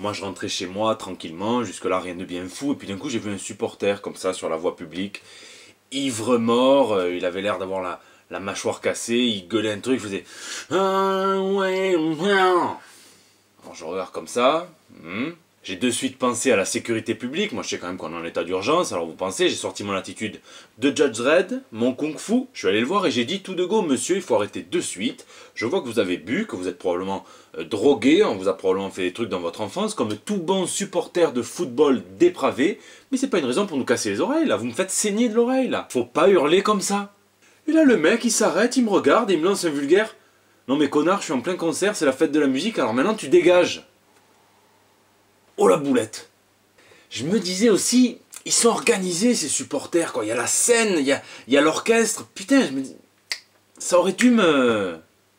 Moi je rentrais chez moi tranquillement, jusque-là rien de bien fou, et puis d'un coup j'ai vu un supporter comme ça sur la voie publique, ivre mort, il avait l'air d'avoir la mâchoire cassée, il gueulait un truc, il faisait ah ouais, alors je regarde comme ça, J'ai de suite pensé à la sécurité publique, moi je sais quand même qu'on est en état d'urgence, alors vous pensez, j'ai sorti mon attitude de Judge Dredd, mon kung fu, je suis allé le voir et j'ai dit tout de go, monsieur, il faut arrêter de suite, je vois que vous avez bu, que vous êtes probablement drogué, on vous a probablement fait des trucs dans votre enfance, comme tout bon supporter de football dépravé, mais c'est pas une raison pour nous casser les oreilles là, vous me faites saigner de l'oreille là, faut pas hurler comme ça. Et là le mec il s'arrête, il me regarde et il me lance un vulgaire, non mais connard, je suis en plein concert, c'est la fête de la musique, alors maintenant tu dégages. Oh la boulette! Je me disais aussi, ils sont organisés ces supporters, quoi. Il y a la scène, il y a l'orchestre. Putain, je me dis, ça aurait dû me...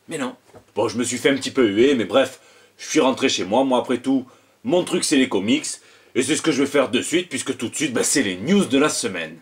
Mais non. Bon, je me suis fait un petit peu huer, mais bref, je suis rentré chez moi. Moi, après tout, mon truc, c'est les comics. Et c'est ce que je vais faire de suite, puisque tout de suite, c'est les news de la semaine.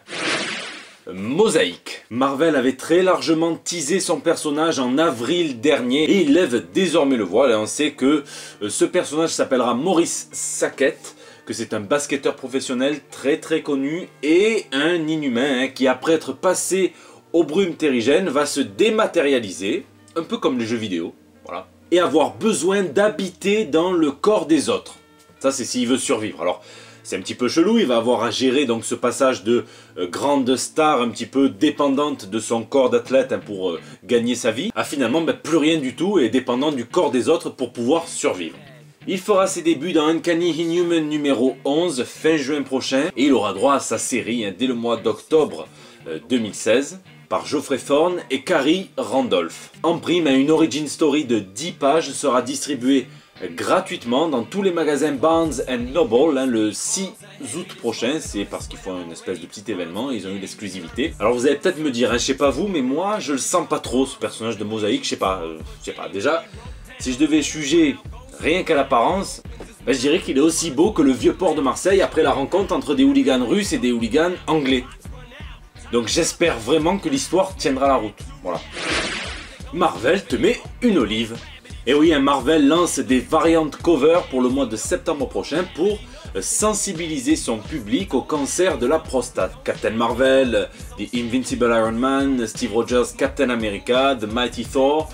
Mosaïque. Marvel avait très largement teasé son personnage en avril dernier et il lève désormais le voile et on sait que ce personnage s'appellera Maurice Sackett, que c'est un basketteur professionnel très connu et un inhumain qui après être passé aux brumes terrigènes va se dématérialiser, un peu comme les jeux vidéo, voilà, et avoir besoin d'habiter dans le corps des autres. Ça c'est s'il veut survivre. Alors c'est un petit peu chelou, il va avoir à gérer donc ce passage de grande star un petit peu dépendante de son corps d'athlète pour gagner sa vie, à finalement plus rien du tout et dépendant du corps des autres pour pouvoir survivre. Il fera ses débuts dans Uncanny Inhuman numéro 11 fin juin prochain et il aura droit à sa série dès le mois d'octobre 2016 par Geoffrey Thorne et Carrie Randolph. En prime, une origin story de 10 pages sera distribuée gratuitement dans tous les magasins Barnes & Noble le 6 août prochain. C'est parce qu'ils font une espèce de petit événement, ils ont eu l'exclusivité. Alors vous allez peut-être me dire, je sais pas vous, mais moi je le sens pas trop ce personnage de Mosaïque, je sais pas, déjà, si je devais juger rien qu'à l'apparence, je dirais qu'il est aussi beau que le vieux port de Marseille après la rencontre entre des hooligans russes et des hooligans anglais. Donc j'espère vraiment que l'histoire tiendra la route, voilà. Marvel te met une olive. Et oui, Marvel lance des variantes covers pour le mois de septembre prochain pour sensibiliser son public au cancer de la prostate. Captain Marvel, The Invincible Iron Man, Steve Rogers, Captain America, The Mighty Thor.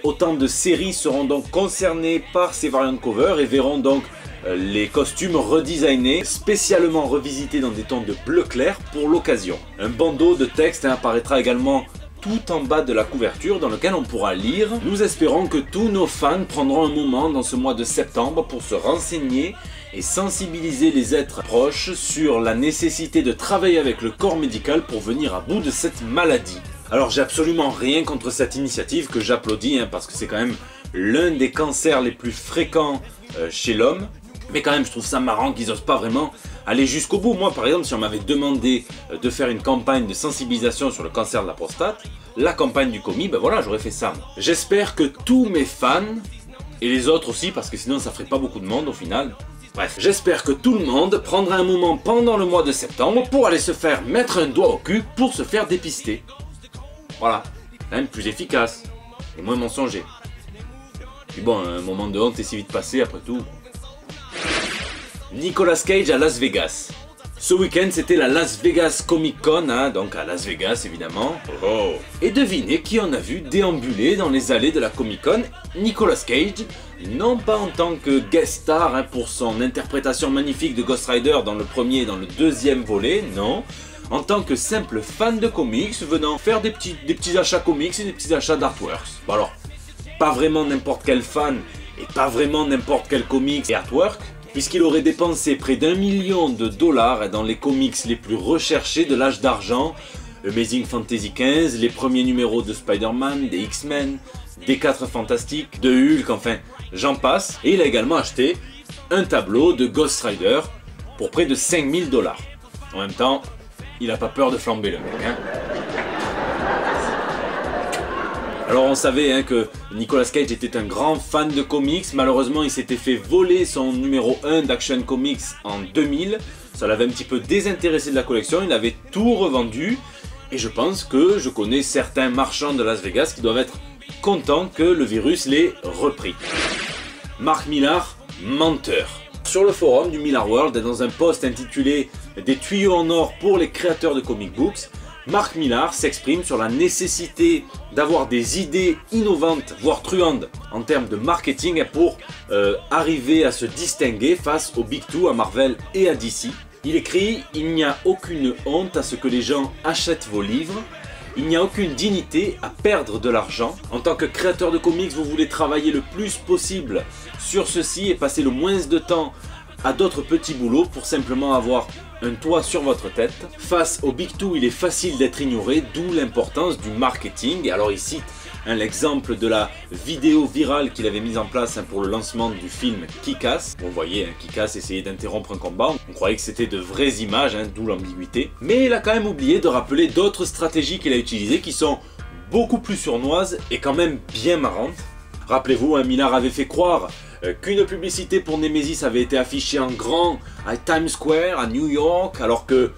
Autant de séries seront donc concernées par ces variantes covers et verront donc les costumes redesignés, spécialement revisités dans des tons de bleu clair pour l'occasion. Un bandeau de texte apparaîtra également tout en bas de la couverture dans lequel on pourra lire « Nous espérons que tous nos fans prendront un moment dans ce mois de septembre pour se renseigner et sensibiliser les êtres proches sur la nécessité de travailler avec le corps médical pour venir à bout de cette maladie. » Alors j'ai absolument rien contre cette initiative que j'applaudis parce que c'est quand même l'un des cancers les plus fréquents chez l'homme. Mais quand même je trouve ça marrant qu'ils n'osent pas vraiment aller jusqu'au bout. Moi par exemple si on m'avait demandé de faire une campagne de sensibilisation sur le cancer de la prostate, la campagne du commis, voilà j'aurais fait ça. J'espère que tous mes fans, et les autres aussi parce que sinon ça ferait pas beaucoup de monde au final. Bref, j'espère que tout le monde prendra un moment pendant le mois de septembre pour aller se faire mettre un doigt au cul pour se faire dépister. Voilà, quand même plus efficace et moins mensonger. Puis bon, un moment de honte est si vite passé après tout. Nicolas Cage à Las Vegas. Ce week-end c'était la Las Vegas Comic Con, donc à Las Vegas évidemment. Oh. Et devinez qui on a vu déambuler dans les allées de la Comic Con? Nicolas Cage, non pas en tant que guest star pour son interprétation magnifique de Ghost Rider dans le premier et dans le deuxième volet, non. En tant que simple fan de comics venant faire des petits achats comics et des petits achats d'artworks. Bon alors, pas vraiment n'importe quel fan et pas vraiment n'importe quel comics et artwork, puisqu'il aurait dépensé près d'1 million de dollars dans les comics les plus recherchés de l'âge d'argent, Amazing Fantasy XV, les premiers numéros de Spider-Man, des X-Men, des 4 Fantastiques, de Hulk, enfin j'en passe. Et il a également acheté un tableau de Ghost Rider pour près de 5000 $. En même temps, il n'a pas peur de flamber le mec. Alors on savait que Nicolas Cage était un grand fan de comics, malheureusement il s'était fait voler son numéro 1 d'Action Comics en 2000, ça l'avait un petit peu désintéressé de la collection, il avait tout revendu, et je pense que je connais certains marchands de Las Vegas qui doivent être contents que le virus l'ait repris. Mark Millar, menteur. Sur le forum du Millarworld, dans un post intitulé « Des tuyaux en or pour les créateurs de comic books », Mark Millar s'exprime sur la nécessité d'avoir des idées innovantes, voire truandes, en termes de marketing pour arriver à se distinguer face aux Big Two, à Marvel et à DC. Il écrit « Il n'y a aucune honte à ce que les gens achètent vos livres. Il n'y a aucune dignité à perdre de l'argent. En tant que créateur de comics, vous voulez travailler le plus possible sur ceci et passer le moins de temps à d'autres petits boulots pour simplement avoir un toit sur votre tête. Face au Big Two, il est facile d'être ignoré, d'où l'importance du marketing. Et alors il cite l'exemple de la vidéo virale qu'il avait mise en place pour le lancement du film Kick-Ass. Vous voyez, Kick-Ass essayait d'interrompre un combat. On croyait que c'était de vraies images, d'où l'ambiguïté. Mais il a quand même oublié de rappeler d'autres stratégies qu'il a utilisées qui sont beaucoup plus sournoises et quand même bien marrantes. Rappelez-vous, Millar avait fait croire qu'une publicité pour Nemesis avait été affichée en grand à Times Square, à New York, alors que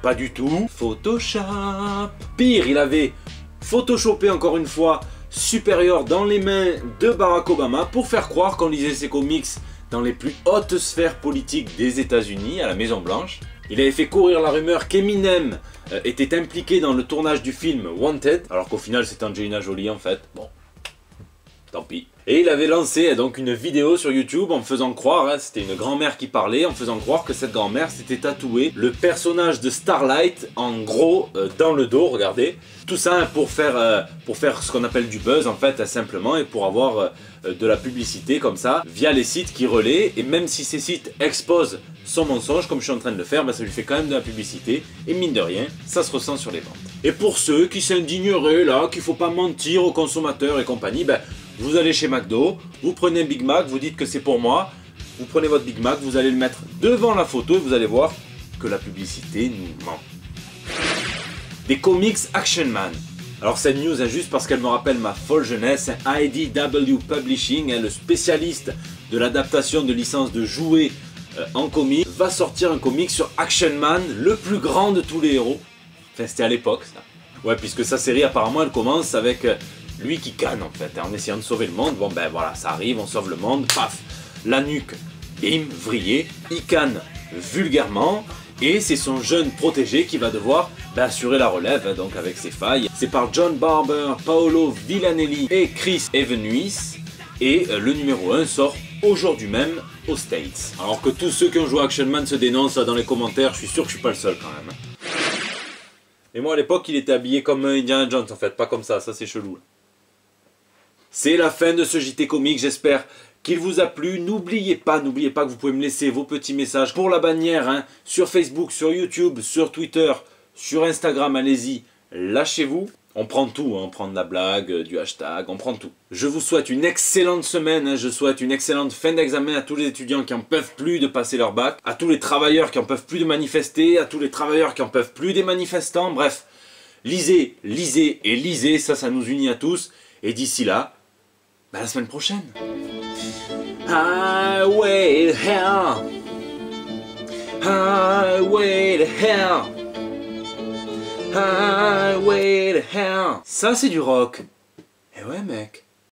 pas du tout. Photoshop. Pire, il avait photoshopé encore une fois Supérieur dans les mains de Barack Obama pour faire croire qu'on lisait ses comics dans les plus hautes sphères politiques des États-Unis, à la Maison Blanche. Il avait fait courir la rumeur qu'Eminem était impliqué dans le tournage du film Wanted, alors qu'au final c'est Angelina Jolie en fait. Bon, tant pis. Et il avait lancé donc une vidéo sur YouTube en faisant croire, c'était une grand-mère qui parlait, en faisant croire que cette grand-mère s'était tatoué le personnage de Starlight en gros dans le dos, regardez. Tout ça pour faire ce qu'on appelle du buzz en fait, simplement, et pour avoir de la publicité comme ça, via les sites qui relaient. Et même si ces sites exposent son mensonge, comme je suis en train de le faire, ça lui fait quand même de la publicité. Et mine de rien, ça se ressent sur les ventes. Et pour ceux qui s'indigneraient là, qu'il ne faut pas mentir aux consommateurs et compagnie, vous allez chez McDo, vous prenez un Big Mac, vous dites que c'est pour moi, vous prenez votre Big Mac, vous allez le mettre devant la photo et vous allez voir que la publicité nous ment. Des comics Action Man. Alors cette news est juste parce qu'elle me rappelle ma folle jeunesse. IDW Publishing, le spécialiste de l'adaptation de licences de jouets en comics, va sortir un comic sur Action Man, le plus grand de tous les héros. Enfin c'était à l'époque ça. Ouais, puisque sa série apparemment elle commence avec lui qui canne en fait, en essayant de sauver le monde. Bon voilà, ça arrive, on sauve le monde, paf, la nuque, bim, vrillé, il canne vulgairement. Et c'est son jeune protégé qui va devoir assurer la relève, donc avec ses failles. C'est par John Barber, Paolo Villanelli et Chris Evenuis. Et le numéro 1 sort aujourd'hui même aux States. Alors que tous ceux qui ont joué à Action Man se dénoncent dans les commentaires, je suis sûr que je suis pas le seul quand même. Et moi à l'époque il était habillé comme Indiana Jones en fait, pas comme ça c'est chelou. C'est la fin de ce JT Comics, j'espère qu'il vous a plu. N'oubliez pas que vous pouvez me laisser vos petits messages pour la bannière sur Facebook, sur YouTube, sur Twitter, sur Instagram, allez-y, lâchez-vous. On prend tout, on prend de la blague, du hashtag, on prend tout. Je vous souhaite une excellente semaine, je souhaite une excellente fin d'examen à tous les étudiants qui en peuvent plus de passer leur bac, à tous les travailleurs qui en peuvent plus de manifester, à tous les travailleurs qui en peuvent plus des manifestants, bref. Lisez, lisez et lisez, ça nous unit à tous. Et d'ici là, la semaine prochaine. Highway to hell. Highway to hell. Highway to hell. Ça c'est du rock. Eh ouais mec.